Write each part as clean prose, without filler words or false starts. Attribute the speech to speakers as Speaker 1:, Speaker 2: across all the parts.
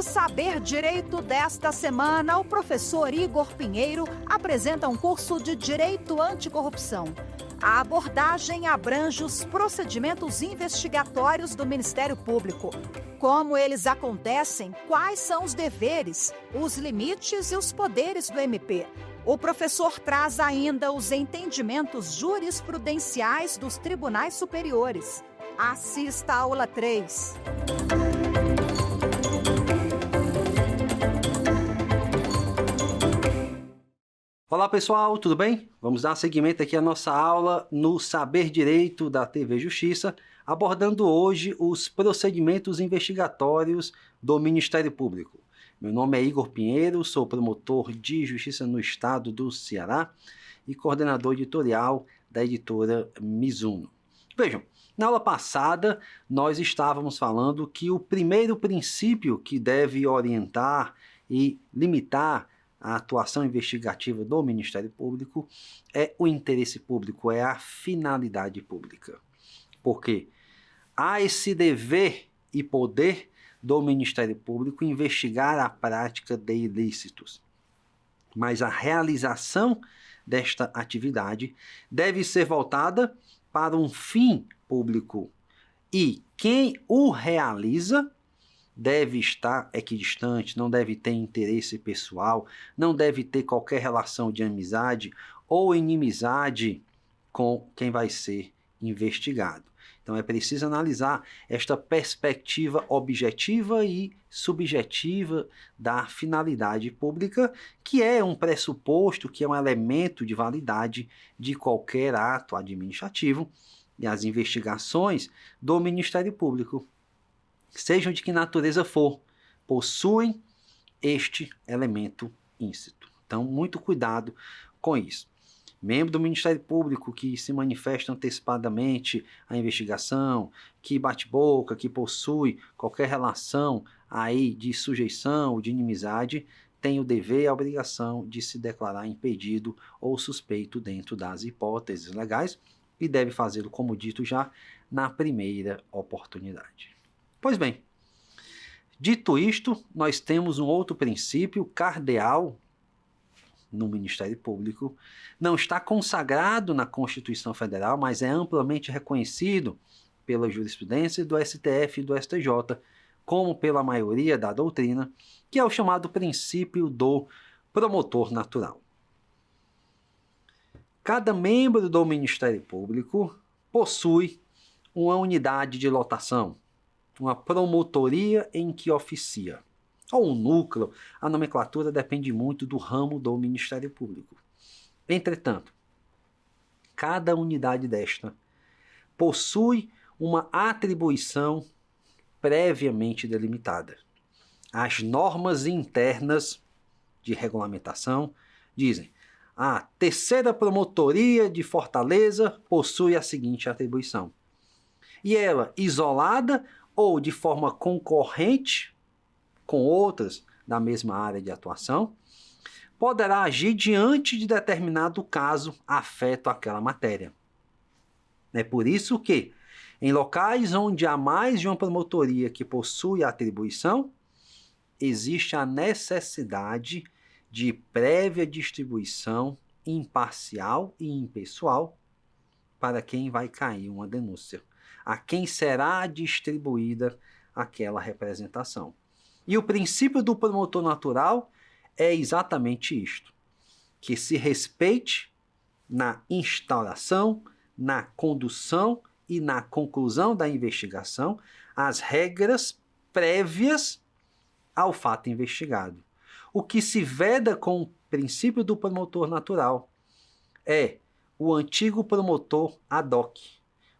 Speaker 1: Saber Direito desta semana, o professor Igor Pinheiro apresenta um curso de Direito Anticorrupção. A abordagem abrange os procedimentos investigatórios do Ministério Público. Como eles acontecem, quais são os deveres, os limites e os poderes do MP. O professor traz ainda os entendimentos jurisprudenciais dos tribunais superiores. Assista a aula 3.
Speaker 2: Olá pessoal, tudo bem? Vamos dar seguimento aqui à nossa aula no Saber Direito da TV Justiça, abordando hoje os procedimentos investigatórios do Ministério Público. Meu nome é Igor Pinheiro, sou promotor de Justiça no Estado do Ceará e coordenador editorial da editora Mizuno. Vejam, na aula passada nós estávamos falando que o primeiro princípio que deve orientar e limitar a atuação investigativa do Ministério Público é o interesse público, é a finalidade pública. Porque há esse dever e poder do Ministério Público investigar a prática de ilícitos. Mas a realização desta atividade deve ser voltada para um fim público. E quem o realiza deve estar equidistante, não deve ter interesse pessoal, não deve ter qualquer relação de amizade ou inimizade com quem vai ser investigado. Então é preciso analisar esta perspectiva objetiva e subjetiva da finalidade pública, que é um pressuposto, que é um elemento de validade de qualquer ato administrativo, e as investigações do Ministério Público, sejam de que natureza for, possuem este elemento íncito. Então, muito cuidado com isso. Membro do Ministério Público que se manifesta antecipadamente à investigação, que bate boca, que possui qualquer relação aí de sujeição ou de inimizade, tem o dever e a obrigação de se declarar impedido ou suspeito dentro das hipóteses legais e deve fazê-lo, como dito já, na primeira oportunidade. Pois bem, dito isto, nós temos um outro princípio cardeal no Ministério Público, não está consagrado na Constituição Federal, mas é amplamente reconhecido pela jurisprudência do STF e do STJ, como pela maioria da doutrina, que é o chamado princípio do promotor natural. Cada membro do Ministério Público possui uma unidade de lotação, uma promotoria em que oficia, ou um núcleo. A nomenclatura depende muito do ramo do Ministério Público. Entretanto, cada unidade desta possui uma atribuição previamente delimitada. As normas internas de regulamentação dizem: a terceira promotoria de Fortaleza possui a seguinte atribuição. E ela, isolada ou de forma concorrente com outras da mesma área de atuação, poderá agir diante de determinado caso afeto àquela matéria. É por isso que, em locais onde há mais de uma promotoria que possui a atribuição, existe a necessidade de prévia distribuição imparcial e impessoal para quem vai cair uma denúncia, a quem será distribuída aquela representação. E o princípio do promotor natural é exatamente isto, que se respeite na instauração, na condução e na conclusão da investigação as regras prévias ao fato investigado. O que se veda com o princípio do promotor natural é o antigo promotor ad hoc,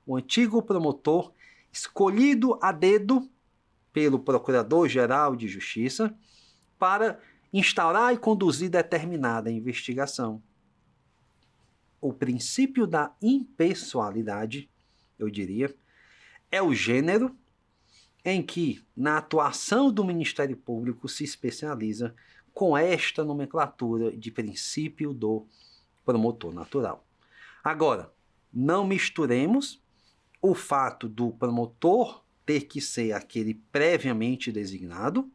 Speaker 2: o antigo promotor escolhido a dedo pelo Procurador-Geral de Justiça para instaurar e conduzir determinada investigação. O princípio da impessoalidade, eu diria, é o gênero em que, na atuação do Ministério Público, se especializa com esta nomenclatura de princípio do promotor natural. Agora, não misturemos o fato do promotor ter que ser aquele previamente designado,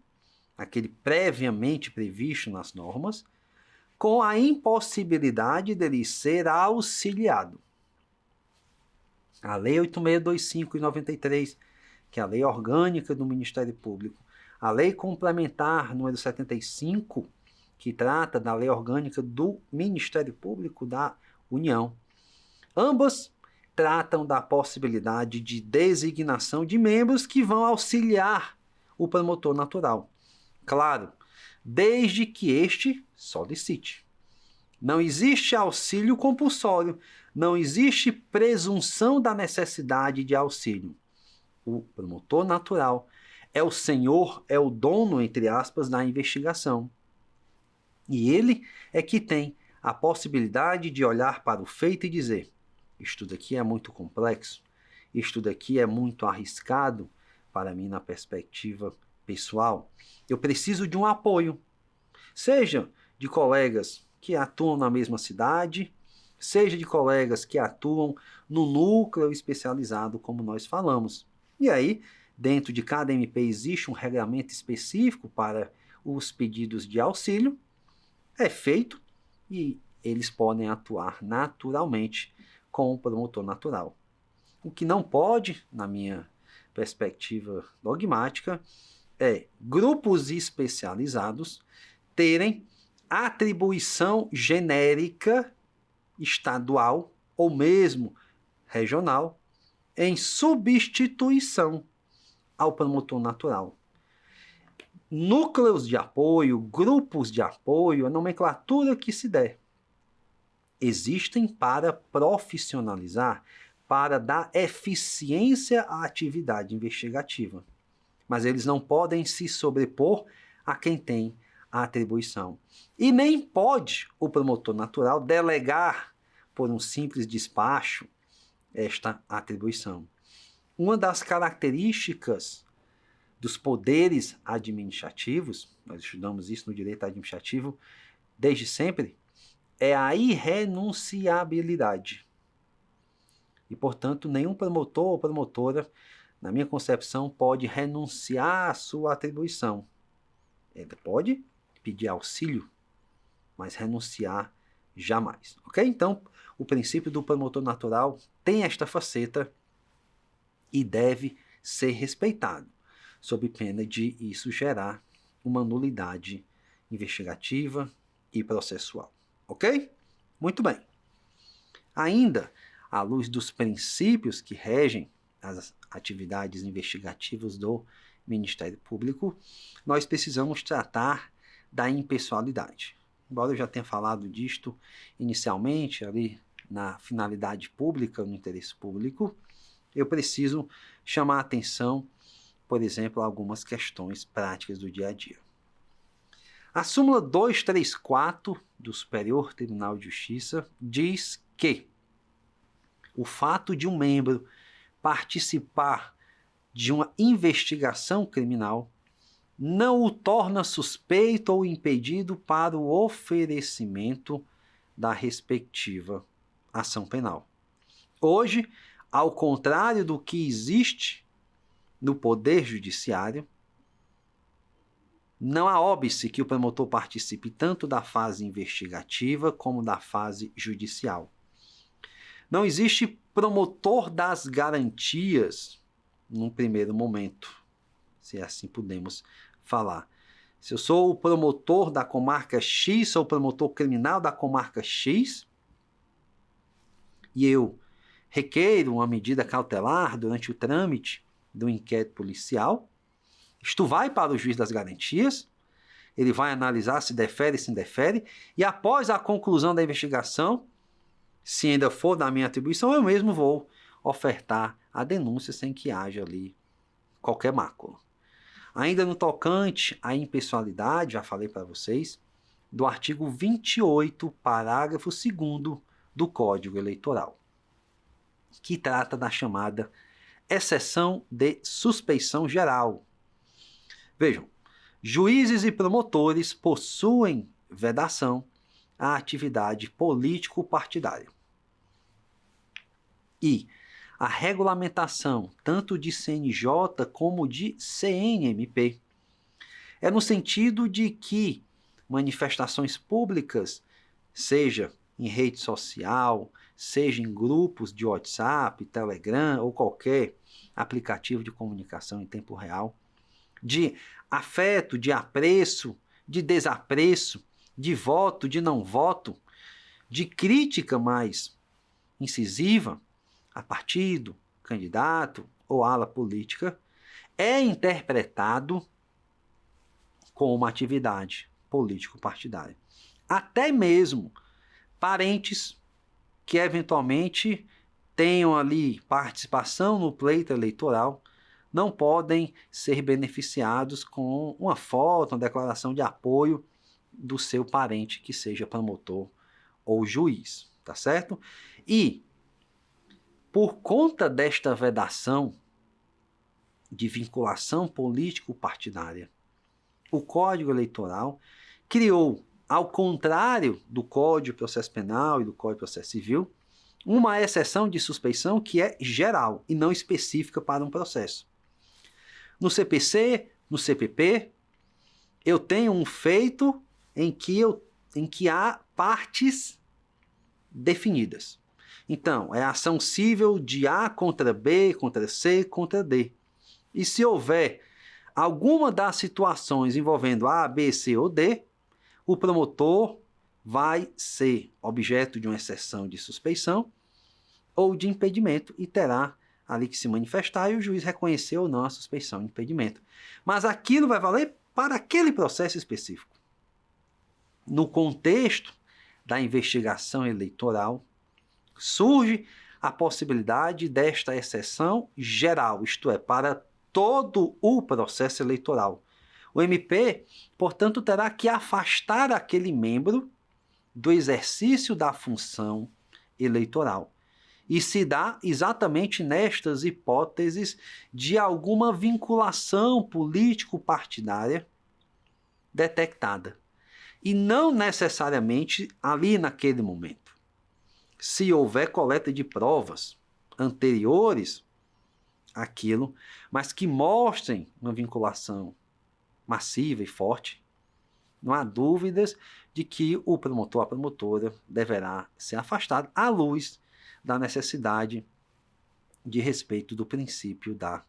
Speaker 2: aquele previamente previsto nas normas, com a impossibilidade dele ser auxiliado. A Lei 8625 de 93, que é a Lei Orgânica do Ministério Público, a Lei Complementar número 75, que trata da Lei Orgânica do Ministério Público da União. Ambas tratam da possibilidade de designação de membros que vão auxiliar o promotor natural. Claro, desde que este solicite. Não existe auxílio compulsório, não existe presunção da necessidade de auxílio. O promotor natural é o senhor, é o dono, entre aspas, da investigação. E ele é que tem a possibilidade de olhar para o feito e dizer: isto daqui é muito complexo, isto daqui é muito arriscado para mim na perspectiva pessoal. Eu preciso de um apoio, seja de colegas que atuam na mesma cidade, seja de colegas que atuam no núcleo especializado, como nós falamos. E aí, dentro de cada MP existe um regulamento específico para os pedidos de auxílio, é feito e eles podem atuar naturalmente com o promotor natural. O que não pode, na minha perspectiva dogmática, é grupos especializados terem atribuição genérica estadual ou mesmo regional em substituição ao promotor natural. Núcleos de apoio, grupos de apoio, a nomenclatura que se der, existem para profissionalizar, para dar eficiência à atividade investigativa. Mas eles não podem se sobrepor a quem tem a atribuição. E nem pode o promotor natural delegar por um simples despacho esta atribuição. Uma das características dos poderes administrativos, nós estudamos isso no direito administrativo desde sempre, é a irrenunciabilidade. E, portanto, nenhum promotor ou promotora, na minha concepção, pode renunciar à sua atribuição. Ele pode pedir auxílio, mas renunciar jamais. Ok? Então, o princípio do promotor natural tem esta faceta e deve ser respeitado, sob pena de isso gerar uma nulidade investigativa e processual. Ok? Muito bem. Ainda, à luz dos princípios que regem as atividades investigativas do Ministério Público, nós precisamos tratar da impessoalidade. Embora eu já tenha falado disto inicialmente, ali na finalidade pública, no interesse público, eu preciso chamar a atenção, por exemplo, a algumas questões práticas do dia a dia. A súmula 234 do Superior Tribunal de Justiça diz que o fato de um membro participar de uma investigação criminal não o torna suspeito ou impedido para o oferecimento da respectiva ação penal. Hoje, ao contrário do que existe no Poder Judiciário, não há óbice que o promotor participe tanto da fase investigativa como da fase judicial. Não existe promotor das garantias num primeiro momento, se assim podemos falar. Se eu sou o promotor da comarca X, sou o promotor criminal da comarca X, e eu requeiro uma medida cautelar durante o trâmite do inquérito policial, isto vai para o juiz das garantias, ele vai analisar se defere, se indefere, e após a conclusão da investigação, se ainda for da minha atribuição, eu mesmo vou ofertar a denúncia sem que haja ali qualquer mácula. Ainda no tocante à impessoalidade, já falei para vocês, do artigo 28, parágrafo 2º do Código Eleitoral, que trata da chamada exceção de suspeição geral. Vejam, juízes e promotores possuem vedação à atividade político-partidária. E a regulamentação, tanto de CNJ como de CNMP, É no sentido de que manifestações públicas, seja em rede social, seja em grupos de WhatsApp, Telegram ou qualquer aplicativo de comunicação em tempo real, de afeto, de apreço, de desapreço, de voto, de não voto, de crítica mais incisiva a partido, candidato ou ala política, é interpretado como uma atividade político-partidária. Até mesmo parentes que eventualmente tenham ali participação no pleito eleitoral não podem ser beneficiados com uma foto, uma declaração de apoio do seu parente que seja promotor ou juiz, tá certo? E por conta desta vedação de vinculação político-partidária, o Código Eleitoral criou, ao contrário do Código de Processo Penal e do Código de Processo Civil, uma exceção de suspeição que é geral e não específica para um processo. No CPC, no CPP, eu tenho um feito em que há partes definidas. Então, é ação cível de A contra B, contra C, contra D. E se houver alguma das situações envolvendo A, B, C ou D, o promotor vai ser objeto de uma exceção de suspeição ou de impedimento e terá ali que se manifestar e o juiz reconhecer ou não a suspeição e impedimento. Mas aquilo vai valer para aquele processo específico. No contexto da investigação eleitoral, surge a possibilidade desta exceção geral, isto é, para todo o processo eleitoral. O MP, portanto, terá que afastar aquele membro do exercício da função eleitoral. E se dá exatamente nestas hipóteses de alguma vinculação político-partidária detectada. E não necessariamente ali naquele momento. Se houver coleta de provas anteriores àquilo, mas que mostrem uma vinculação massiva e forte, não há dúvidas de que o promotor, a promotora, deverá ser afastado à luz da necessidade de respeito do princípio da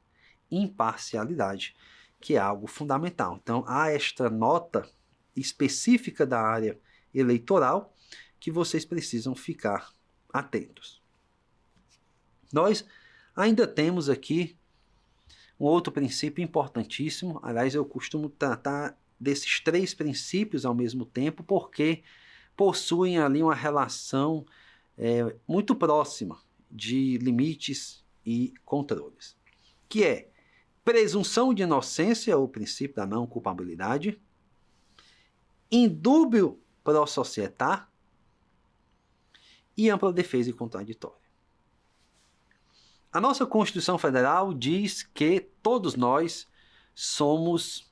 Speaker 2: imparcialidade, que é algo fundamental. Então, há esta nota específica da área eleitoral que vocês precisam ficar atentos. Nós ainda temos aqui um outro princípio importantíssimo. Aliás, eu costumo tratar desses três princípios ao mesmo tempo, porque possuem ali uma relação muito próxima de limites e controles, que é presunção de inocência, o princípio da não culpabilidade, indúbio pro societá e ampla defesa e contraditória. A nossa Constituição Federal diz que todos nós somos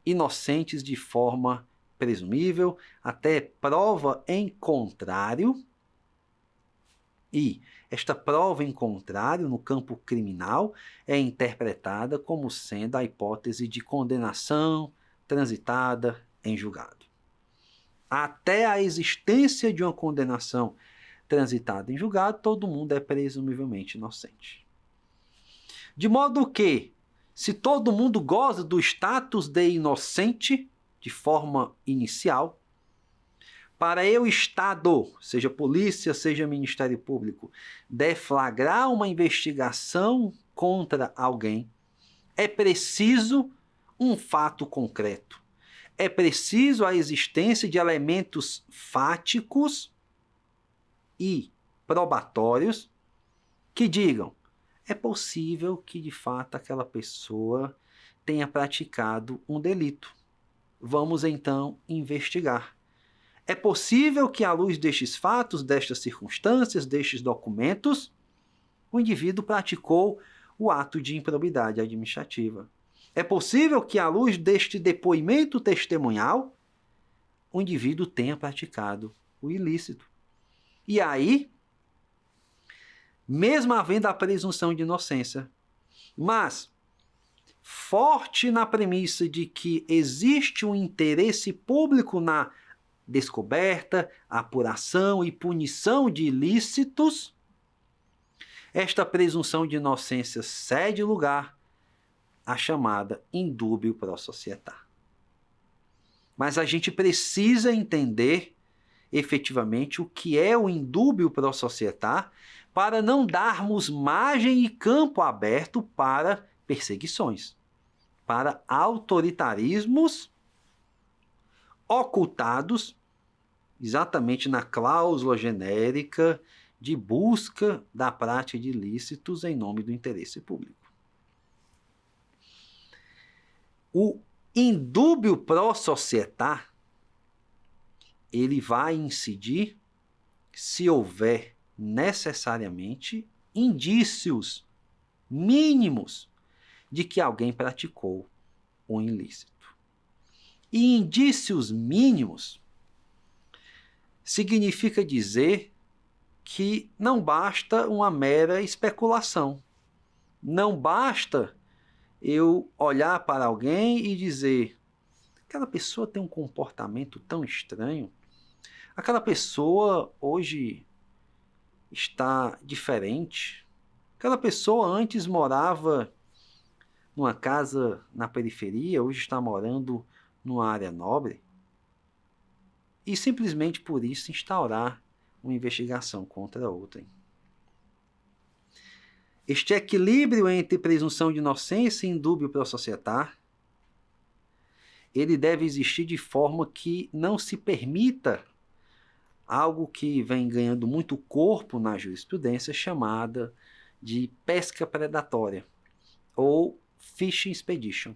Speaker 2: inocentes de forma presumível, até prova em contrário, e esta prova em contrário, no campo criminal, é interpretada como sendo a hipótese de condenação transitada em julgado. Até a existência de uma condenação transitada em julgado, todo mundo é presumivelmente inocente. De modo que, se todo mundo goza do status de inocente de forma inicial, para eu, Estado, seja polícia, seja Ministério Público, deflagrar uma investigação contra alguém, é preciso um fato concreto. É preciso a existência de elementos fáticos e probatórios que digam: é possível que de fato aquela pessoa tenha praticado um delito. Vamos então investigar. É possível que, à luz destes fatos, destas circunstâncias, destes documentos, o indivíduo praticou o ato de improbidade administrativa. É possível que, à luz deste depoimento testemunhal, o indivíduo tenha praticado o ilícito. E aí, mesmo havendo a presunção de inocência, mas forte na premissa de que existe um interesse público na descoberta, apuração e punição de ilícitos, esta presunção de inocência cede lugar à chamada indúbio pro societar. Mas a gente precisa entender efetivamente o que é o indúbio pro societar para não darmos margem e campo aberto para perseguições, para autoritarismos ocultados exatamente na cláusula genérica de busca da prática de ilícitos em nome do interesse público. O indúbio pro societar, ele vai incidir se houver necessariamente indícios mínimos de que alguém praticou um ilícito. E indícios mínimos significa dizer que não basta uma mera especulação. Não basta eu olhar para alguém e dizer: aquela pessoa tem um comportamento tão estranho, aquela pessoa hoje está diferente, aquela pessoa antes morava numa casa na periferia, hoje está morando numa área nobre, e simplesmente por isso instaurar uma investigação contra outrem. Este equilíbrio entre presunção de inocência e indúbio pro societar, ele deve existir de forma que não se permita algo que vem ganhando muito corpo na jurisprudência, chamada de pesca predatória, ou fishing expedition.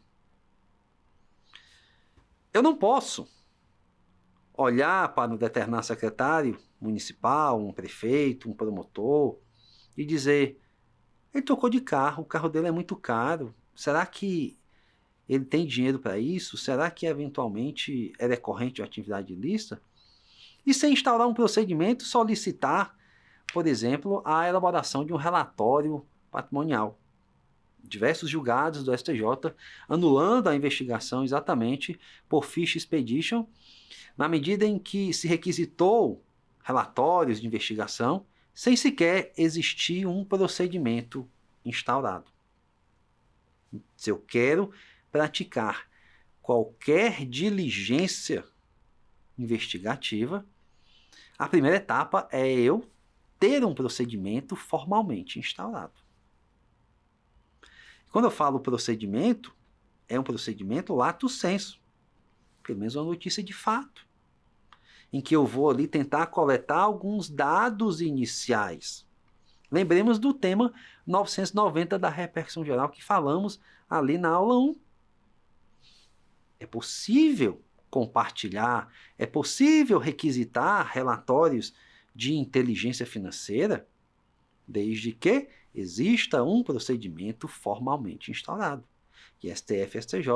Speaker 2: Eu não posso olhar para um determinado secretário municipal, um prefeito, um promotor, e dizer: ele trocou de carro, o carro dele é muito caro, será que ele tem dinheiro para isso? Será que eventualmente é decorrente de uma atividade ilícita? E sem instaurar um procedimento, solicitar, por exemplo, a elaboração de um relatório patrimonial. Diversos julgados do STJ anulando a investigação exatamente por ficha expedition, na medida em que se requisitou relatórios de investigação sem sequer existir um procedimento instaurado. Se eu quero praticar qualquer diligência investigativa, a primeira etapa é eu ter um procedimento formalmente instaurado. Quando eu falo procedimento, é um procedimento lato sensu, pelo menos uma notícia de fato, em que eu vou ali tentar coletar alguns dados iniciais. Lembremos do tema 990 da repercussão geral que falamos ali na aula 1. É possível compartilhar, é possível requisitar relatórios de inteligência financeira, desde que exista um procedimento formalmente instaurado. E STF e STJ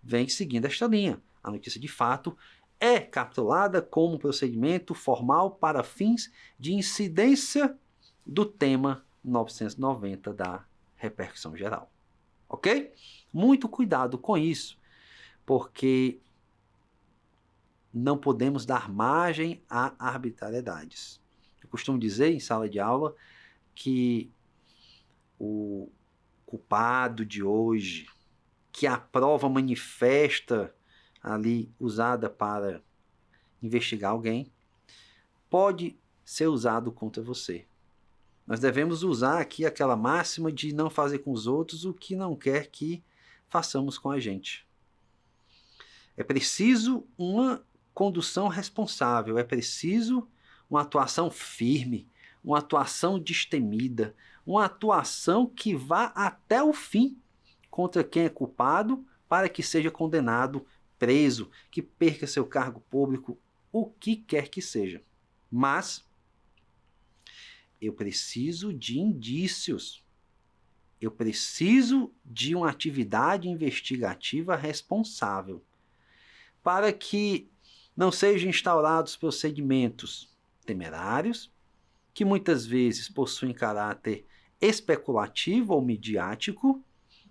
Speaker 2: vem seguindo esta linha. A notícia de fato é capitulada como procedimento formal para fins de incidência do tema 990 da repercussão geral. Ok? Muito cuidado com isso, porque não podemos dar margem a arbitrariedades. Eu costumo dizer em sala de aula que o culpado de hoje, que a prova manifesta ali usada para investigar alguém, pode ser usado contra você. Nós devemos usar aqui aquela máxima de não fazer com os outros o que não quer que façamos com a gente. É preciso uma condução responsável, é preciso uma atuação firme, uma atuação destemida, uma atuação que vá até o fim contra quem é culpado para que seja condenado, preso, que perca seu cargo público, o que quer que seja. Mas eu preciso de indícios. Eu preciso de uma atividade investigativa responsável para que não sejam instaurados procedimentos temerários, que muitas vezes possuem caráter especulativo ou midiático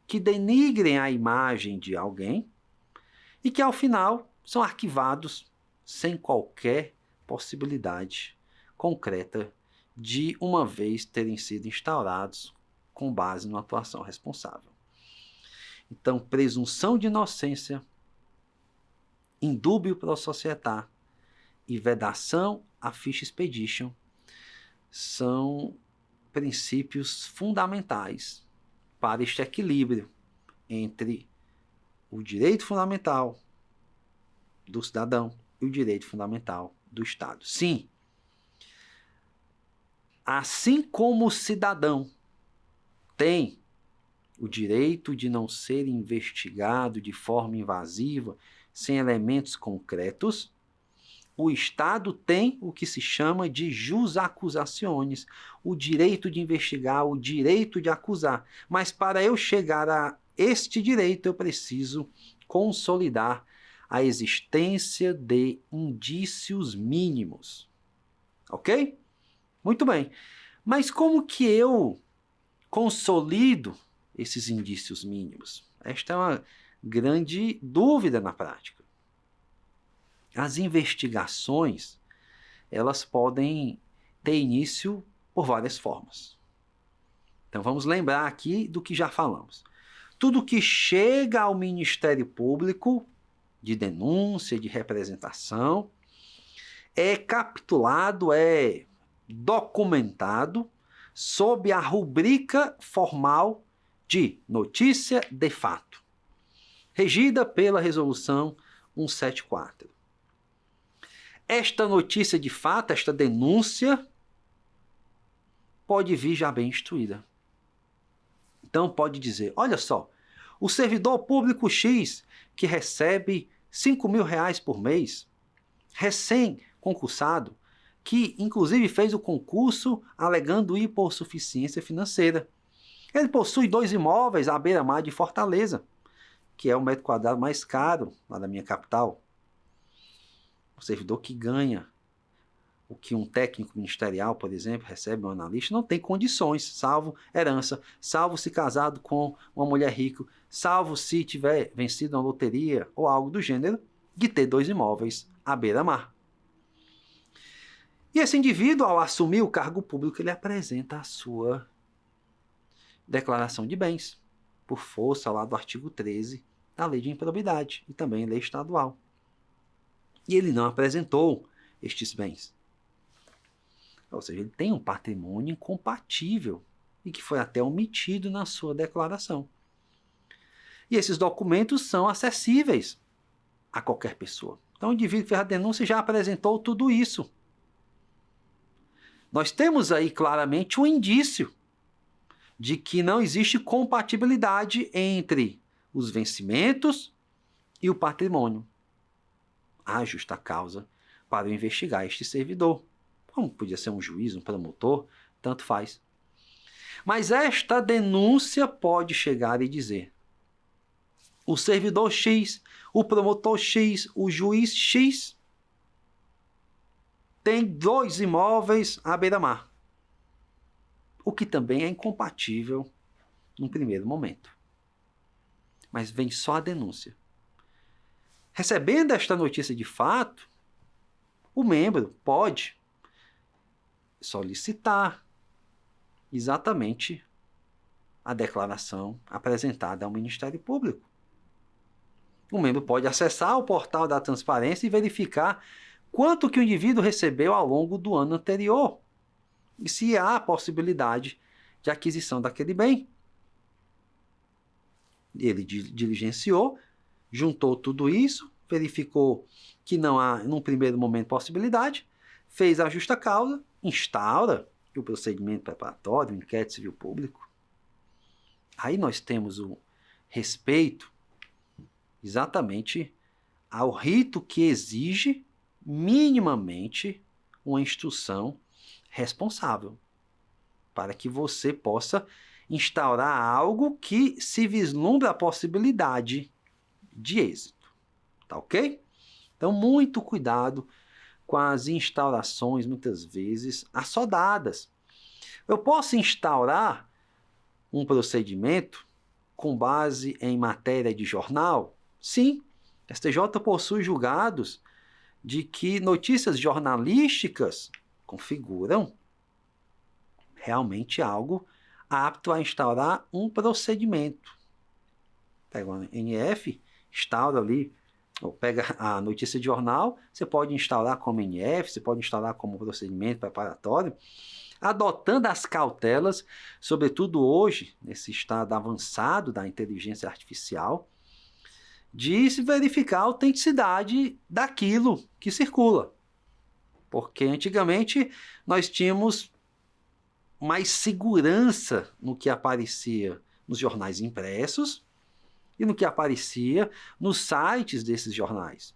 Speaker 2: que denigrem a imagem de alguém e que, ao final, são arquivados sem qualquer possibilidade concreta de, uma vez terem sido instaurados com base numa atuação responsável. Então, presunção de inocência, indúbio pro società e vedação à ficha expedition são princípios fundamentais para este equilíbrio entre o direito fundamental do cidadão e o direito fundamental do Estado. Sim, assim como o cidadão tem o direito de não ser investigado de forma invasiva, sem elementos concretos, o Estado tem o que se chama de jus accusationis, o direito de investigar, o direito de acusar. Mas para eu chegar a este direito, eu preciso consolidar a existência de indícios mínimos. Ok? Muito bem. Mas como que eu consolido esses indícios mínimos? Esta é uma grande dúvida na prática. As investigações, elas podem ter início por várias formas. Então vamos lembrar aqui do que já falamos. Tudo que chega ao Ministério Público, de denúncia, de representação, é capitulado, é documentado sob a rubrica formal de notícia de fato, regida pela Resolução 174. Esta notícia de fato, esta denúncia, pode vir já bem instruída. Então pode dizer, olha só, o servidor público X, que recebe R$5.000 por mês, recém-concursado, que inclusive fez o concurso alegando hipossuficiência financeira. Ele possui 2 imóveis à beira-mar de Fortaleza, que é o metro quadrado mais caro lá da minha capital. O servidor que ganha o que um técnico ministerial, por exemplo, recebe, um analista, não tem condições, salvo herança, salvo se casado com uma mulher rica, salvo se tiver vencido uma loteria ou algo do gênero, de ter 2 imóveis à beira-mar. E esse indivíduo, ao assumir o cargo público, ele apresenta a sua declaração de bens, por força lá do artigo 13 da Lei de Improbidade e também lei estadual. E ele não apresentou estes bens. Ou seja, ele tem um patrimônio incompatível e que foi até omitido na sua declaração. E esses documentos são acessíveis a qualquer pessoa. Então o indivíduo que fez a denúncia já apresentou tudo isso. Nós temos aí claramente um indício de que não existe compatibilidade entre os vencimentos e o patrimônio. Há justa causa para investigar este servidor. Como podia ser um juiz, um promotor, tanto faz. Mas esta denúncia pode chegar e dizer: o servidor X, o promotor X, o juiz X tem 2 imóveis à beira-mar. O que também é incompatível num primeiro momento. Mas vem só a denúncia. Recebendo esta notícia de fato, o membro pode solicitar exatamente a declaração apresentada ao Ministério Público. O membro pode acessar o portal da transparência e verificar quanto que o indivíduo recebeu ao longo do ano anterior e se há possibilidade de aquisição daquele bem. Ele diligenciou, juntou tudo isso, verificou que não há, num primeiro momento, possibilidade, fez a justa causa, instaura o procedimento preparatório, o inquérito civil público. Aí nós temos o respeito exatamente ao rito que exige minimamente uma instrução responsável, para que você possa instaurar algo que se vislumbra a possibilidade de êxito. Tá ok? Então, muito cuidado com as instaurações, muitas vezes, assodadas. Eu posso instaurar um procedimento com base em matéria de jornal? Sim, STJ possui julgados de que notícias jornalísticas configuram realmente algo apto a instaurar um procedimento. Pega o NF, instaura ali, ou pega a notícia de jornal, você pode instaurar como NF, você pode instaurar como procedimento preparatório, adotando as cautelas, sobretudo hoje, nesse estado avançado da inteligência artificial, de se verificar a autenticidade daquilo que circula. Porque antigamente nós tínhamos mais segurança no que aparecia nos jornais impressos e no que aparecia nos sites desses jornais.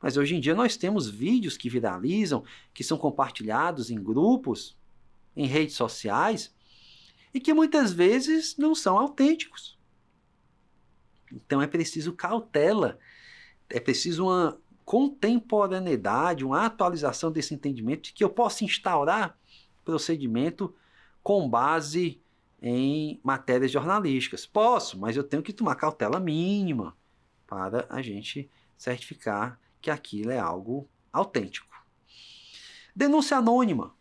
Speaker 2: Mas hoje em dia nós temos vídeos que viralizam, que são compartilhados em grupos, em redes sociais, e que muitas vezes não são autênticos. Então é preciso cautela, é preciso uma contemporaneidade, uma atualização desse entendimento de que eu posso instaurar procedimento com base em matérias jornalísticas. Posso, mas eu tenho que tomar cautela mínima para a gente certificar que aquilo é algo autêntico. Denúncia anônima.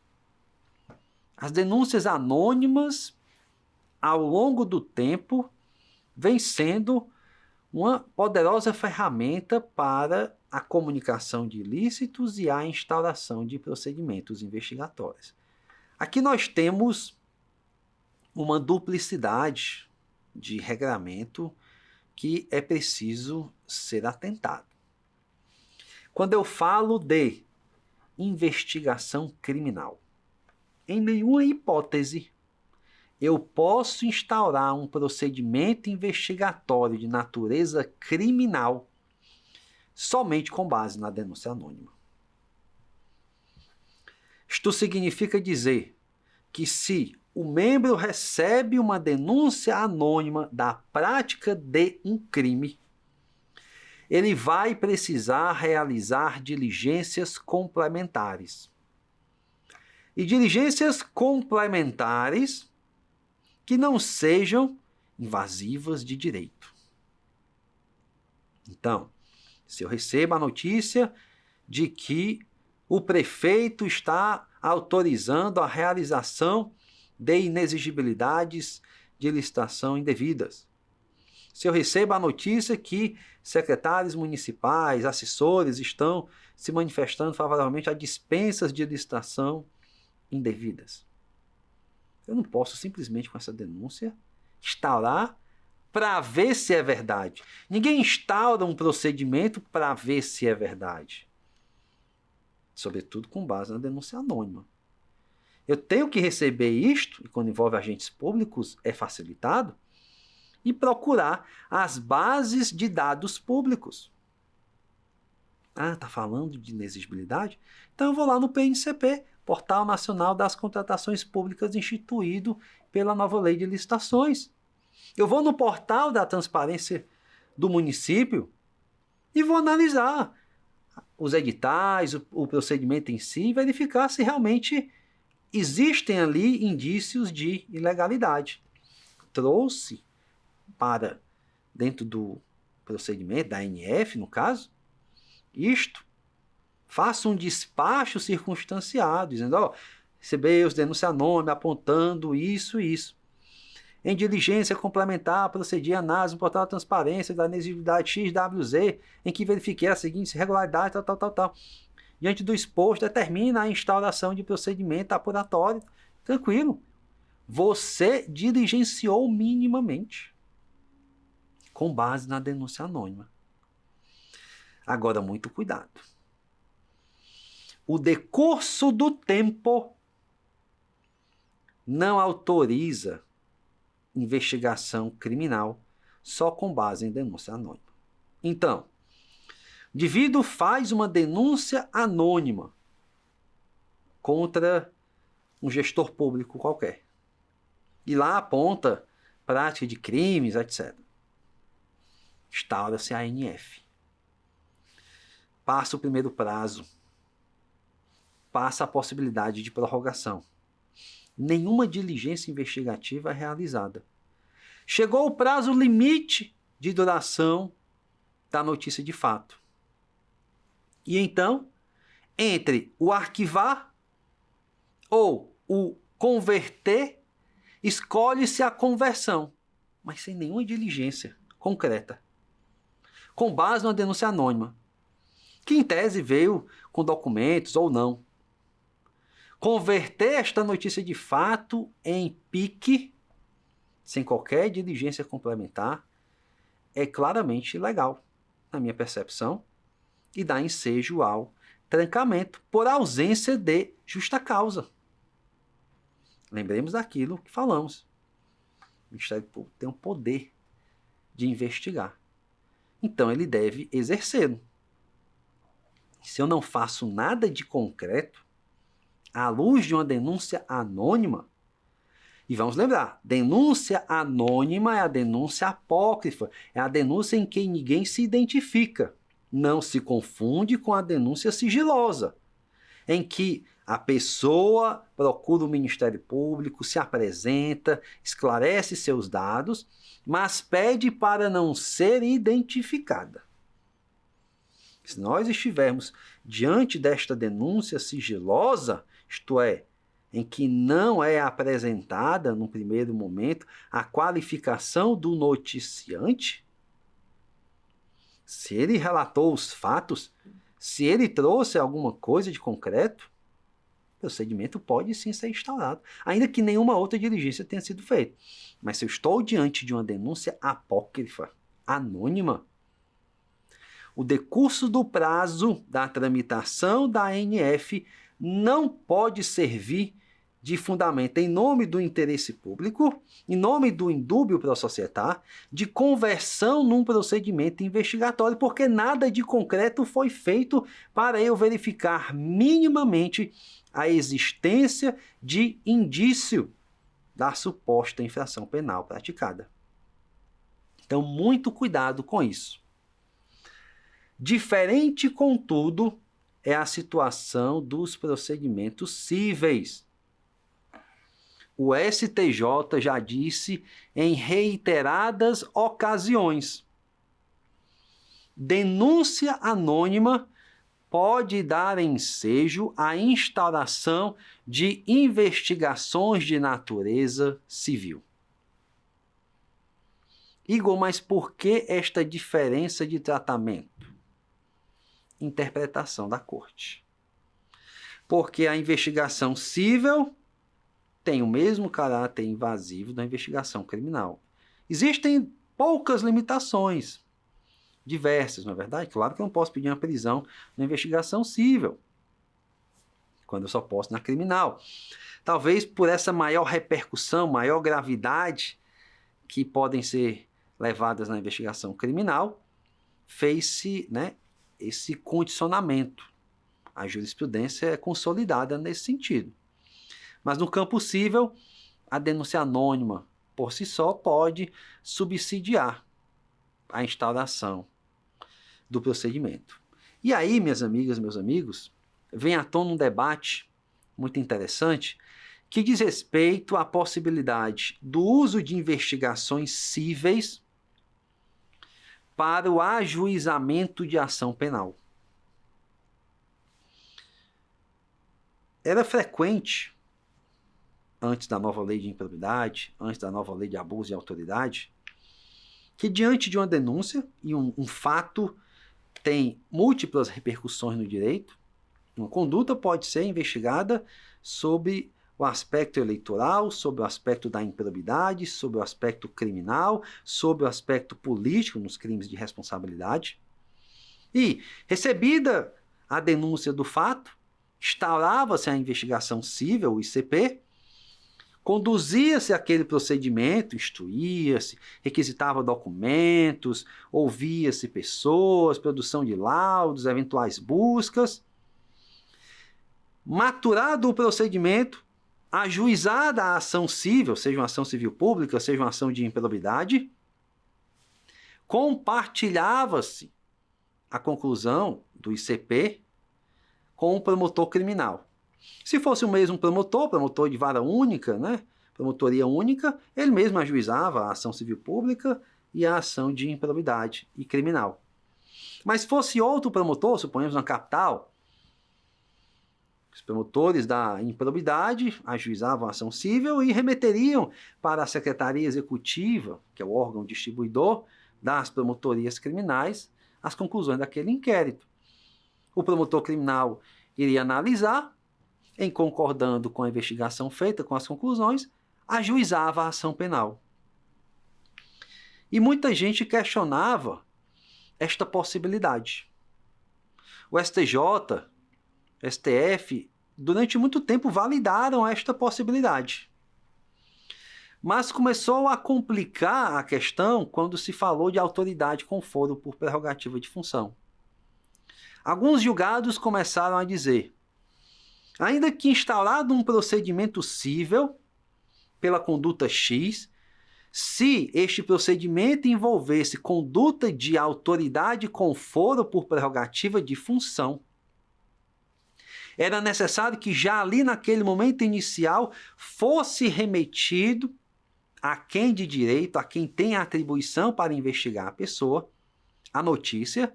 Speaker 2: As denúncias anônimas, ao longo do tempo, vêm sendo uma poderosa ferramenta para a comunicação de ilícitos e a instauração de procedimentos investigatórios. Aqui nós temos uma duplicidade de regramento que é preciso ser atentado. Quando eu falo de investigação criminal, em nenhuma hipótese eu posso instaurar um procedimento investigatório de natureza criminal somente com base na denúncia anônima. Isto significa dizer que se o membro recebe uma denúncia anônima da prática de um crime, ele vai precisar realizar diligências complementares. E diligências complementares que não sejam invasivas de direito. Então, se eu recebo a notícia de que o prefeito está autorizando a realização de inexigibilidades de licitação indevidas, se eu recebo a notícia que secretários municipais, assessores estão se manifestando favoravelmente a dispensas de licitação indevidas, eu não posso simplesmente com essa denúncia instaurar para ver se é verdade. Ninguém instaura um procedimento para ver se é verdade. Sobretudo com base na denúncia anônima. Eu tenho que receber isto, e quando envolve agentes públicos é facilitado, e procurar as bases de dados públicos. Ah, está falando de inexigibilidade? Então eu vou lá no PNCP, Portal Nacional das Contratações Públicas, instituído pela nova lei de licitações. Eu vou no portal da transparência do município e vou analisar os editais, o procedimento em si, e verificar se realmente existem ali indícios de ilegalidade. Trouxe para dentro do procedimento, da ANF no caso, isto, faça um despacho circunstanciado, dizendo, ó, recebeu os denúncia anônima apontando isso e isso. Em diligência complementar, procedi a análise no portal de transparência da inexigibilidade XWZ, em que verifiquei a seguinte irregularidade, tal. Diante do exposto, determina a instauração de procedimento apuratório. Tranquilo. Você diligenciou minimamente, com base na denúncia anônima. Agora, muito cuidado. O decurso do tempo não autoriza investigação criminal só com base em denúncia anônima. Então, o indivíduo faz uma denúncia anônima contra um gestor público qualquer. E lá aponta prática de crimes, etc. Instaura-se a ANF. Passa o primeiro prazo. Passa a possibilidade de prorrogação. Nenhuma diligência investigativa é realizada. Chegou o prazo limite de duração da notícia de fato. E então, entre o arquivar ou o converter, escolhe-se a conversão, mas sem nenhuma diligência concreta, com base numa denúncia anônima, que em tese veio com documentos ou não. Converter esta notícia de fato em PIC, sem qualquer diligência complementar, é claramente ilegal, na minha percepção, e dá ensejo ao trancamento por ausência de justa causa. Lembremos daquilo que falamos. O Ministério Público tem o poder de investigar. Então ele deve exercê-lo. Se eu não faço nada de concreto, à luz de uma denúncia anônima, e vamos lembrar, denúncia anônima é a denúncia apócrifa, é a denúncia em que ninguém se identifica. Não se confunde com a denúncia sigilosa, em que a pessoa procura o Ministério Público, se apresenta, esclarece seus dados, mas pede para não ser identificada. Se nós estivermos diante desta denúncia sigilosa, isto é, em que não é apresentada, no primeiro momento, a qualificação do noticiante, se ele relatou os fatos, se ele trouxe alguma coisa de concreto, o procedimento pode sim ser instaurado, ainda que nenhuma outra diligência tenha sido feita. Mas se eu estou diante de uma denúncia apócrifa, anônima, o decurso do prazo da tramitação da ANF não pode servir de fundamento em nome do interesse público, em nome do indúbio pro societar, de conversão num procedimento investigatório, porque nada de concreto foi feito para eu verificar minimamente a existência de indício da suposta infração penal praticada. Então, muito cuidado com isso. Diferente, contudo, é a situação dos procedimentos cíveis. O STJ já disse em reiteradas ocasiões: denúncia anônima pode dar ensejo à instauração de investigações de natureza civil. Igor, mas por que esta diferença de tratamento? Interpretação da corte. Porque a investigação civil tem o mesmo caráter invasivo da investigação criminal. Existem poucas limitações, diversas, não é verdade? Claro que eu não posso pedir uma prisão na investigação civil, quando eu só posso na criminal. Talvez por essa maior repercussão, maior gravidade que podem ser levadas na investigação criminal, fez-se, esse condicionamento. A jurisprudência é consolidada nesse sentido. Mas no campo civil, a denúncia anônima, por si só, pode subsidiar a instauração do procedimento. E aí, minhas amigas, meus amigos, vem à tona um debate muito interessante que diz respeito à possibilidade do uso de investigações cíveis para o ajuizamento de ação penal. Era frequente, antes da nova lei de improbidade, antes da nova lei de abuso de autoridade, que diante de uma denúncia, e um fato tem múltiplas repercussões no direito, uma conduta pode ser investigada sobre o aspecto eleitoral, sobre o aspecto da improbidade, sobre o aspecto criminal, sobre o aspecto político nos crimes de responsabilidade. E, recebida a denúncia do fato, instaurava-se a investigação civil, o ICP, conduzia-se aquele procedimento, instruía-se, requisitava documentos, ouvia-se pessoas, produção de laudos, eventuais buscas. Maturado o procedimento, ajuizada a ação civil, seja uma ação civil pública, seja uma ação de improbidade, compartilhava-se a conclusão do ICP com o promotor criminal. Se fosse o mesmo promotor de vara única, promotoria única, ele mesmo ajuizava a ação civil pública e a ação de improbidade e criminal. Mas fosse outro promotor, suponhamos na capital, os promotores da improbidade ajuizavam a ação civil e remeteriam para a Secretaria Executiva, que é o órgão distribuidor das promotorias criminais, as conclusões daquele inquérito. O promotor criminal iria analisar, em concordando com a investigação feita, com as conclusões, ajuizava a ação penal. E muita gente questionava esta possibilidade. O STJ, STF, durante muito tempo validaram esta possibilidade. Mas começou a complicar a questão quando se falou de autoridade com foro por prerrogativa de função. Alguns julgados começaram a dizer: ainda que instaurado um procedimento cível pela conduta X, se este procedimento envolvesse conduta de autoridade com foro por prerrogativa de função, era necessário que já ali naquele momento inicial fosse remetido a quem de direito, a quem tem a atribuição para investigar a pessoa, a notícia,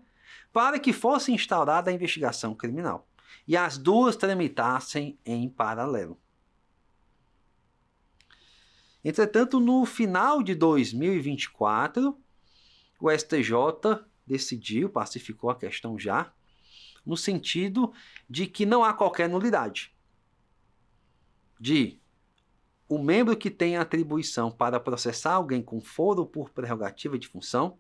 Speaker 2: para que fosse instaurada a investigação criminal. E as duas tramitassem em paralelo. Entretanto, no final de 2024, o STJ decidiu, pacificou a questão já, no sentido de que não há qualquer nulidade. O membro que tem a atribuição para processar alguém com foro por prerrogativa de função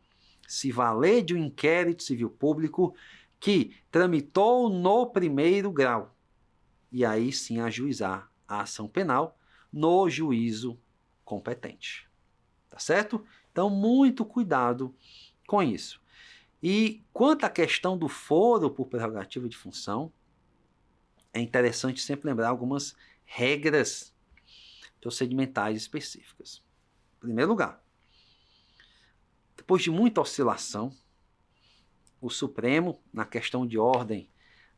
Speaker 2: se valer de um inquérito civil público que tramitou no primeiro grau, e aí sim ajuizar a ação penal no juízo competente. Tá certo? Então, muito cuidado com isso. E quanto à questão do foro por prerrogativa de função, é interessante sempre lembrar algumas regras procedimentais específicas. Em primeiro lugar, depois de muita oscilação, o Supremo, na questão de ordem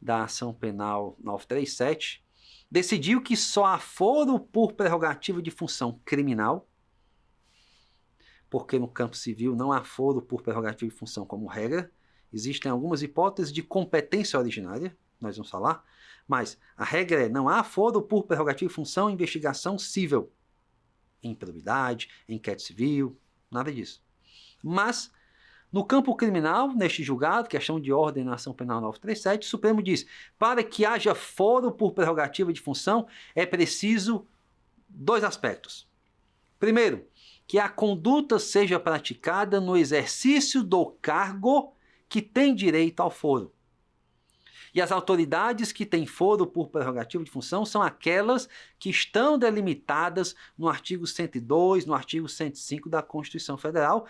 Speaker 2: da ação penal 937, decidiu que só há foro por prerrogativa de função criminal, porque no campo civil não há foro por prerrogativa de função como regra. Existem algumas hipóteses de competência originária, nós vamos falar, mas a regra é: não há foro por prerrogativa de função em investigação civil, em improbidade, em inquérito civil, nada disso. Mas, no campo criminal, neste julgado, questão de ordem na ação penal 937, o Supremo diz: para que haja foro por prerrogativa de função, é preciso dois aspectos. Primeiro, que a conduta seja praticada no exercício do cargo que tem direito ao foro. E as autoridades que têm foro por prerrogativa de função são aquelas que estão delimitadas no artigo 102, no artigo 105 da Constituição Federal,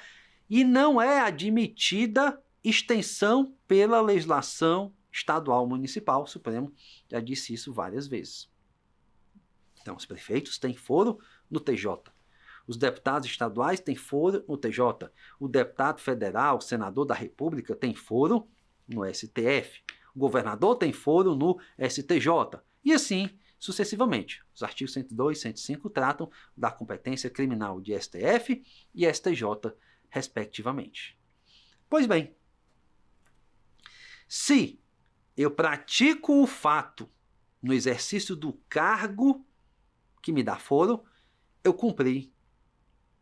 Speaker 2: e não é admitida extensão pela legislação estadual municipal. O Supremo já disse isso várias vezes. Então, os prefeitos têm foro no TJ. Os deputados estaduais têm foro no TJ. O deputado federal, senador da República, tem foro no STF. O governador tem foro no STJ. E assim sucessivamente. Os artigos 102 e 105 tratam da competência criminal de STF e STJ, respectivamente. Pois bem, se eu pratico o fato no exercício do cargo que me dá foro, eu cumpri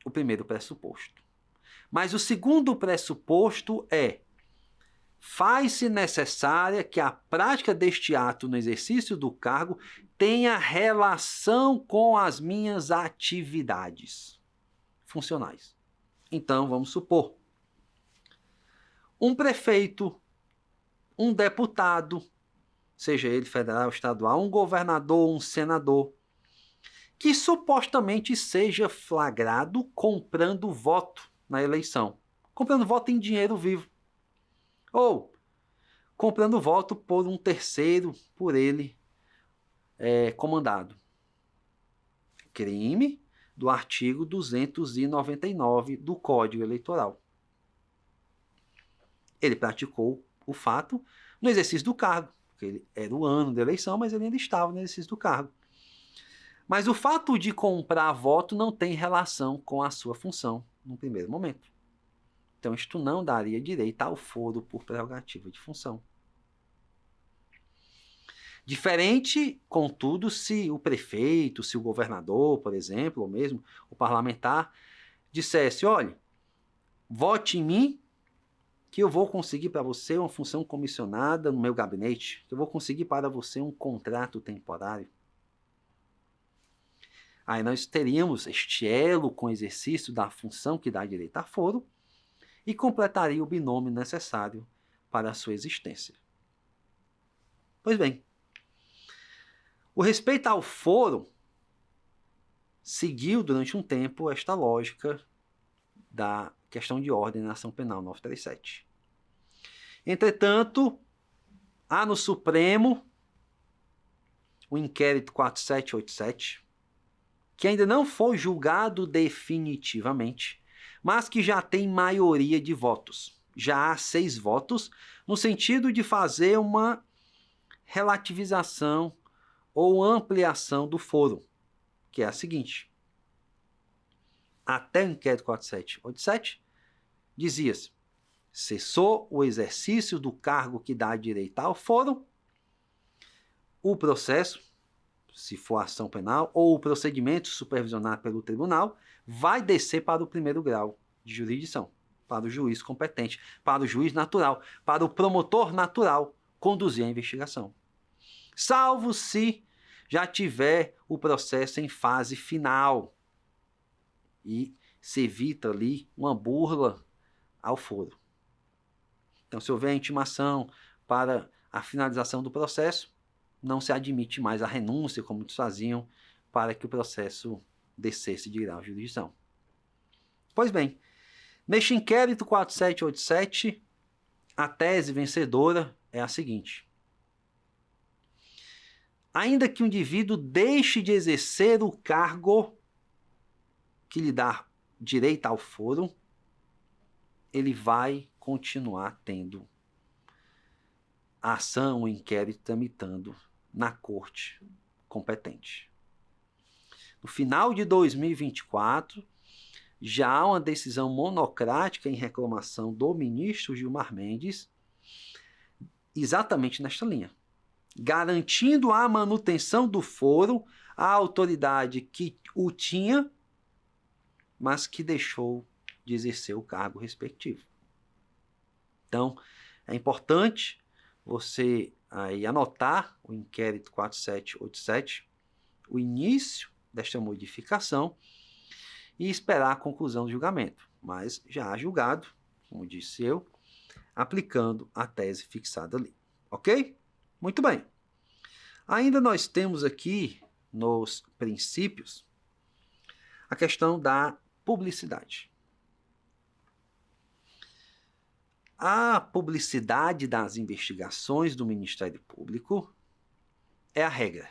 Speaker 2: o primeiro pressuposto. Mas o segundo pressuposto é: faz-se necessária que a prática deste ato no exercício do cargo tenha relação com as minhas atividades funcionais. Então, vamos supor, um prefeito, um deputado, seja ele federal ou estadual, um governador, um senador, que supostamente seja flagrado comprando voto na eleição, comprando voto em dinheiro vivo, ou comprando voto por um terceiro, por ele comandado. Crime do artigo 299 do Código Eleitoral. Ele praticou o fato no exercício do cargo, porque ele era o ano da eleição, mas ele ainda estava no exercício do cargo. Mas o fato de comprar voto não tem relação com a sua função no primeiro momento. Então, isto não daria direito ao foro por prerrogativa de função. Diferente, contudo, se o prefeito, se o governador, por exemplo, ou mesmo o parlamentar, dissesse, olha, vote em mim que eu vou conseguir para você uma função comissionada no meu gabinete, que eu vou conseguir para você um contrato temporário. Aí nós teríamos este elo com o exercício da função que dá direito a foro e completaria o binômio necessário para a sua existência. Pois bem, o respeito ao foro seguiu durante um tempo esta lógica da questão de ordem na ação penal 937. Entretanto, há no Supremo o inquérito 4787, que ainda não foi julgado definitivamente, mas que já tem maioria de votos. Já há 6 votos, no sentido de fazer uma relativização ou ampliação do foro, que é a seguinte. Até o inquérito 4787, dizia-se, cessou o exercício do cargo que dá direito ao foro, o processo, se for ação penal, ou o procedimento supervisionado pelo tribunal, vai descer para o primeiro grau de jurisdição, para o juiz competente, para o juiz natural, para o promotor natural conduzir a investigação. Salvo se já tiver o processo em fase final e se evita ali uma burla ao foro. Então, se houver intimação para a finalização do processo, não se admite mais a renúncia, como muitos faziam, para que o processo descesse de grau de jurisdição. Pois bem, neste inquérito 4787, a tese vencedora é a seguinte. Ainda que o indivíduo deixe de exercer o cargo que lhe dá direito ao foro, ele vai continuar tendo a ação, o inquérito tramitando na corte competente. No final de 2024, já há uma decisão monocrática em reclamação do ministro Gilmar Mendes, exatamente nesta linha, garantindo a manutenção do foro à autoridade que o tinha, mas que deixou de exercer o cargo respectivo. Então, é importante você aí anotar o inquérito 4787, o início desta modificação e esperar a conclusão do julgamento. Mas já há julgado, como disse eu, aplicando a tese fixada ali. Ok? Muito bem. Ainda nós temos aqui nos princípios a questão da publicidade. A publicidade das investigações do Ministério Público é a regra.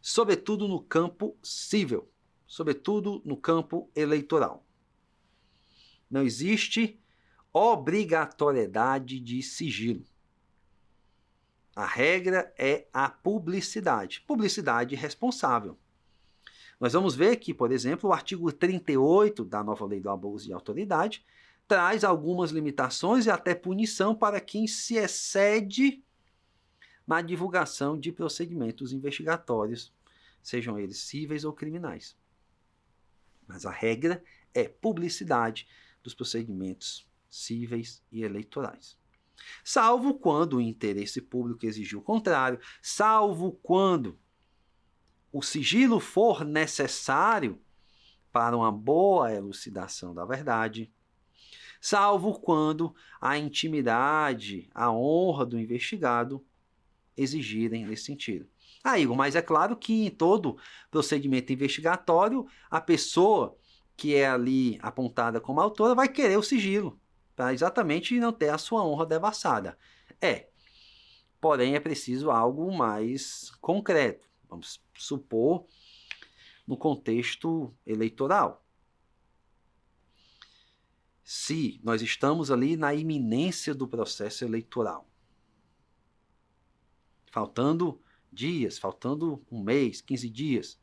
Speaker 2: Sobretudo no campo civil, sobretudo no campo eleitoral. Não existe obrigatoriedade de sigilo. A regra é a publicidade. Publicidade responsável. Nós vamos ver que, por exemplo, o artigo 38 da nova lei do abuso de autoridade traz algumas limitações e até punição para quem se excede na divulgação de procedimentos investigatórios, sejam eles cíveis ou criminais. Mas a regra é publicidade dos procedimentos cíveis e eleitorais. Salvo quando o interesse público exigir o contrário, salvo quando o sigilo for necessário para uma boa elucidação da verdade, salvo quando a intimidade, a honra do investigado exigirem nesse sentido. Igor, mas é claro que em todo procedimento investigatório, a pessoa que é ali apontada como autora vai querer o sigilo, para exatamente não ter a sua honra devassada. Porém é preciso algo mais concreto. Vamos supor, no contexto eleitoral. Se nós estamos ali na iminência do processo eleitoral, faltando dias, faltando um mês, 15 dias.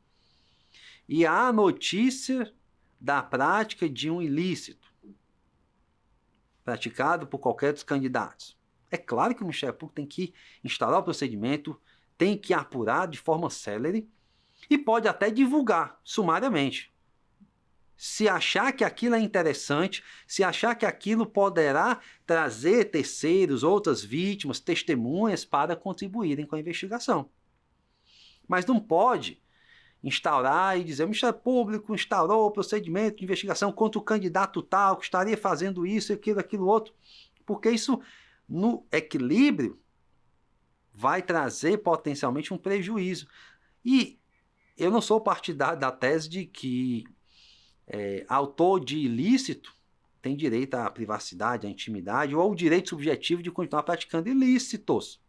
Speaker 2: E há notícia da prática de um ilícito praticado por qualquer dos candidatos. É claro que o Ministério Público tem que instaurar o procedimento, tem que apurar de forma célere e pode até divulgar sumariamente. Se achar que aquilo é interessante, se achar que aquilo poderá trazer terceiros, outras vítimas, testemunhas para contribuírem com a investigação. Mas não pode instaurar e dizer: o Ministério Público instaurou o procedimento de investigação contra o candidato tal, que estaria fazendo isso, aquilo, outro, porque isso, no equilíbrio, vai trazer potencialmente um prejuízo. E eu não sou partidário da tese de que autor de ilícito tem direito à privacidade, à intimidade, ou ao direito subjetivo de continuar praticando ilícitos.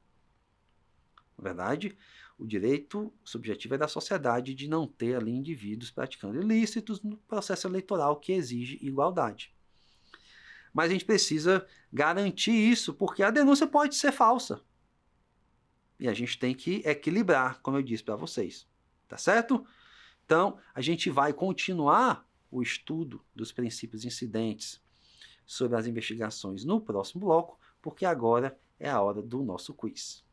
Speaker 2: Na verdade, o direito subjetivo é da sociedade de não ter ali indivíduos praticando ilícitos no processo eleitoral que exige igualdade. Mas a gente precisa garantir isso, porque a denúncia pode ser falsa. E a gente tem que equilibrar, como eu disse para vocês. Tá certo? Então, a gente vai continuar o estudo dos princípios incidentes sobre as investigações no próximo bloco, porque agora é a hora do nosso quiz.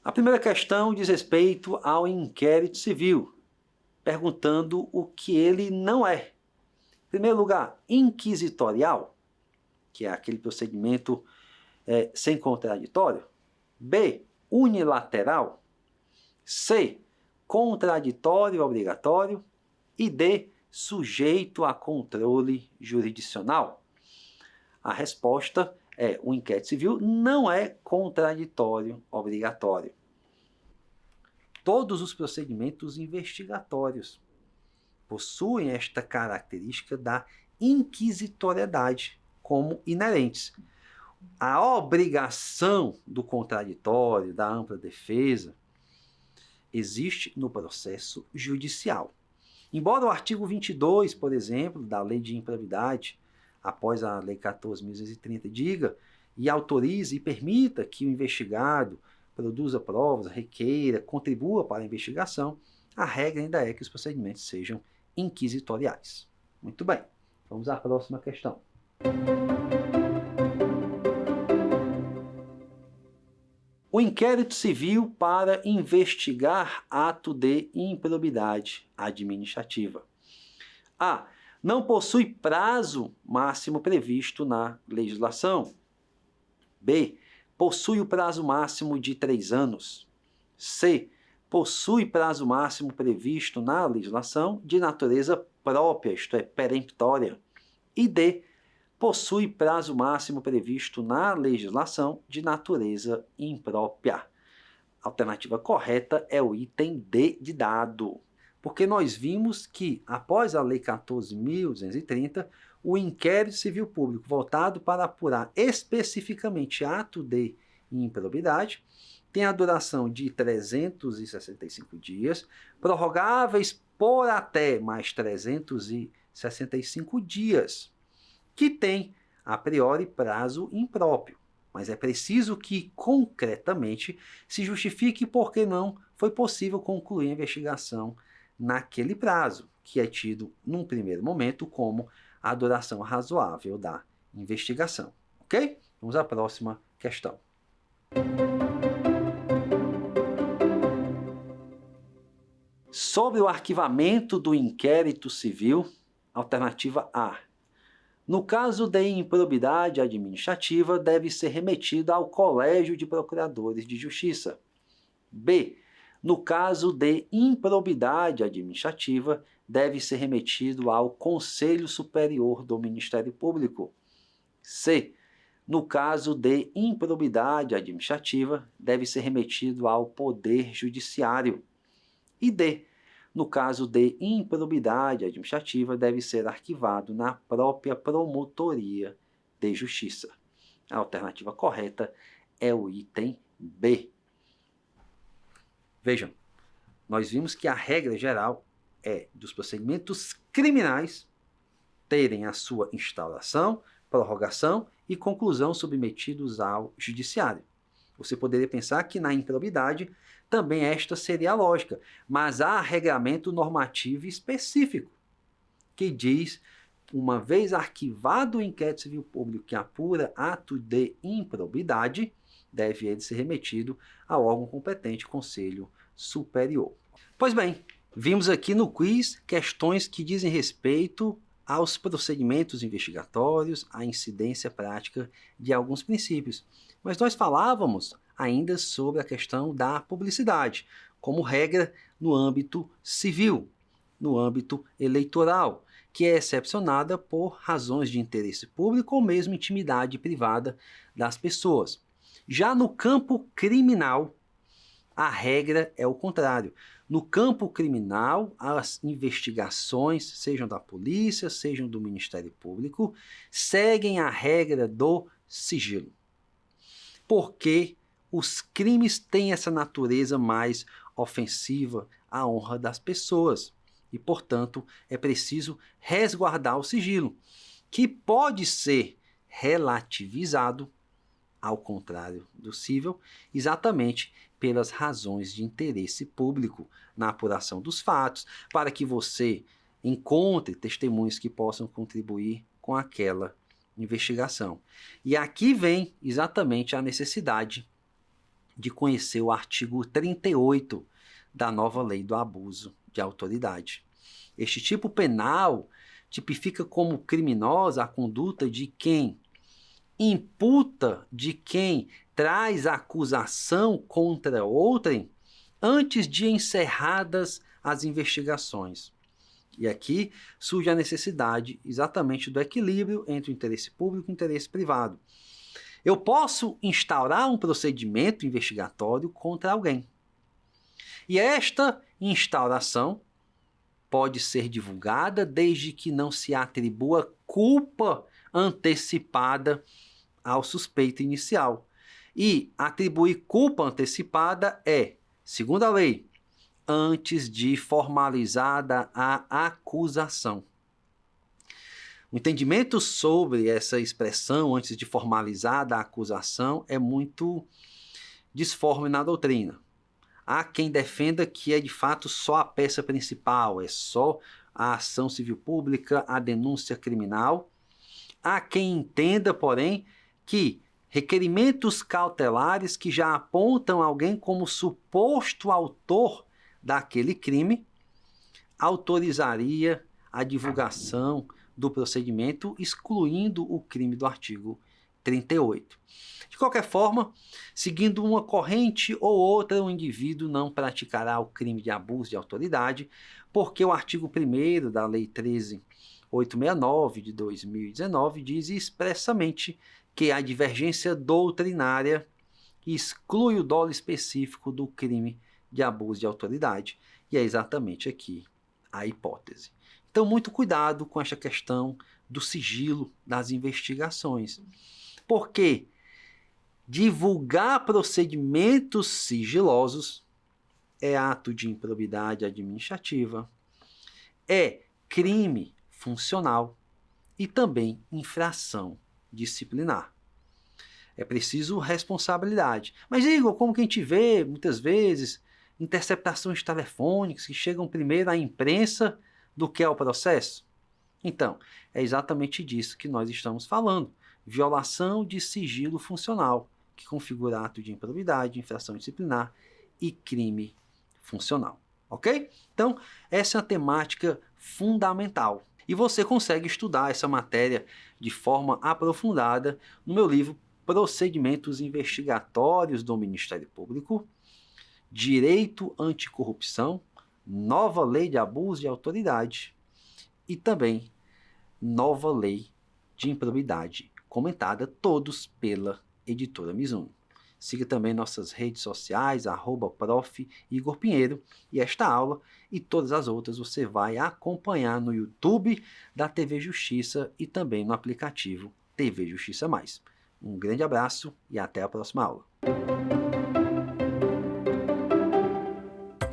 Speaker 2: A primeira questão diz respeito ao inquérito civil, perguntando o que ele não é. Em primeiro lugar, inquisitorial, que é aquele procedimento sem contraditório. B, unilateral. C, contraditório obrigatório. E D, sujeito a controle jurisdicional. A resposta é: o inquérito civil não é contraditório obrigatório. Todos os procedimentos investigatórios possuem esta característica da inquisitoriedade como inerentes. A obrigação do contraditório, da ampla defesa, existe no processo judicial. Embora o artigo 22, por exemplo, da Lei de Improbidade, após a Lei 14.230, diga e autorize e permita que o investigado produza provas, requeira, contribua para a investigação, a regra ainda é que os procedimentos sejam inquisitoriais. Muito bem, vamos à próxima questão. O inquérito civil para investigar ato de improbidade administrativa. A. Não possui prazo máximo previsto na legislação. B. Possui o prazo máximo de 3 anos. C. Possui prazo máximo previsto na legislação de natureza própria, isto é, peremptória. E D. Possui prazo máximo previsto na legislação de natureza imprópria. A alternativa correta é o item D de dado. Porque nós vimos que, após a Lei 14.230, o inquérito civil público voltado para apurar especificamente ato de improbidade tem a duração de 365 dias, prorrogáveis por até mais 365 dias, que tem, a priori, prazo impróprio. Mas é preciso que, concretamente, se justifique por que não foi possível concluir a investigação naquele prazo, que é tido, num primeiro momento, como a duração razoável da investigação. Ok? Vamos à próxima questão. Sobre o arquivamento do inquérito civil, alternativa A. No caso de improbidade administrativa, deve ser remetido ao Colégio de Procuradores de Justiça. B. No caso de improbidade administrativa, deve ser remetido ao Conselho Superior do Ministério Público. C. No caso de improbidade administrativa, deve ser remetido ao Poder Judiciário. E D. No caso de improbidade administrativa, deve ser arquivado na própria Promotoria de Justiça. A alternativa correta é o item B. Vejam, nós vimos que a regra geral é dos procedimentos criminais terem a sua instauração, prorrogação e conclusão submetidos ao judiciário. Você poderia pensar que na improbidade também esta seria a lógica, mas há regramento normativo específico que diz, uma vez arquivado o inquérito civil público que apura ato de improbidade, deve ele ser remetido ao órgão competente, Conselho Superior. Pois bem, vimos aqui no quiz questões que dizem respeito aos procedimentos investigatórios, à incidência prática de alguns princípios. Mas nós falávamos ainda sobre a questão da publicidade, como regra no âmbito civil, no âmbito eleitoral, que é excepcionada por razões de interesse público ou mesmo intimidade privada das pessoas. Já no campo criminal, a regra é o contrário. No campo criminal, as investigações, sejam da polícia, sejam do Ministério Público, seguem a regra do sigilo. Porque os crimes têm essa natureza mais ofensiva à honra das pessoas. E, portanto, é preciso resguardar o sigilo, que pode ser relativizado, ao contrário do cível, exatamente pelas razões de interesse público na apuração dos fatos, para que você encontre testemunhas que possam contribuir com aquela investigação. E aqui vem exatamente a necessidade de conhecer o artigo 38 da nova lei do abuso de autoridade. Este tipo penal tipifica como criminosa a conduta de quem imputa, de quem traz acusação contra outrem antes de encerradas as investigações. E aqui surge a necessidade exatamente do equilíbrio entre o interesse público e o interesse privado. Eu posso instaurar um procedimento investigatório contra alguém. E esta instauração pode ser divulgada desde que não se atribua culpa antecipada ao suspeito inicial. E atribuir culpa antecipada é, segundo a lei, antes de formalizada a acusação. O entendimento sobre essa expressão, antes de formalizada a acusação, é muito disforme na doutrina. Há quem defenda que é de fato só a peça principal, é só a ação civil pública, a denúncia criminal. Há quem entenda, porém, que requerimentos cautelares que já apontam alguém como suposto autor daquele crime autorizaria a divulgação do procedimento, excluindo o crime do artigo 38. De qualquer forma, seguindo uma corrente ou outra, o indivíduo não praticará o crime de abuso de autoridade, porque o artigo 1º da Lei 13.869 de 2019 diz expressamente que a divergência doutrinária exclui o dolo específico do crime de abuso de autoridade. E é exatamente aqui a hipótese. Então, muito cuidado com esta questão do sigilo das investigações. Porque divulgar procedimentos sigilosos é ato de improbidade administrativa, é crime funcional e também infração disciplinar. É preciso responsabilidade. Mas, Igor, como que a gente vê, muitas vezes, interceptações telefônicas que chegam primeiro à imprensa do que ao processo? Então, é exatamente disso que nós estamos falando. Violação de sigilo funcional, que configura ato de improbidade, infração disciplinar e crime funcional. Ok? Então, essa é a temática fundamental. E você consegue estudar essa matéria de forma aprofundada no meu livro Procedimentos Investigatórios do Ministério Público, Direito Anticorrupção, Nova Lei de Abuso de Autoridade e também Nova Lei de Improbidade, comentada todos pela editora Mizuno. Siga também nossas redes sociais, @prof. Igor Pinheiro, e esta aula e todas as outras você vai acompanhar no YouTube da TV Justiça e também no aplicativo TV Justiça Mais. Um grande abraço e até a próxima aula.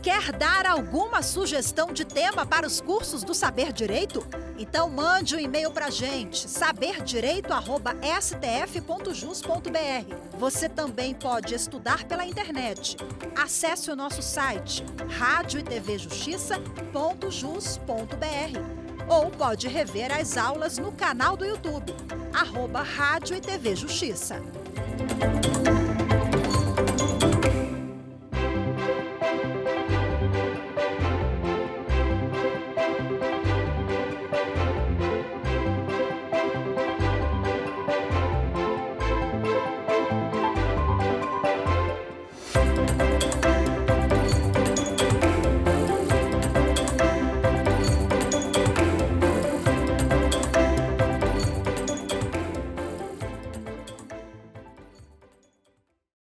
Speaker 1: Quer Quer dar alguma sugestão de tema para os cursos do Saber Direito? Então mande um e-mail para a gente, saberdireito@stf.jus.br. Você também pode estudar pela internet. Acesse o nosso site radioetvjustiça.jus.br ou pode rever as aulas no canal do YouTube, @Rádio e TV Justiça.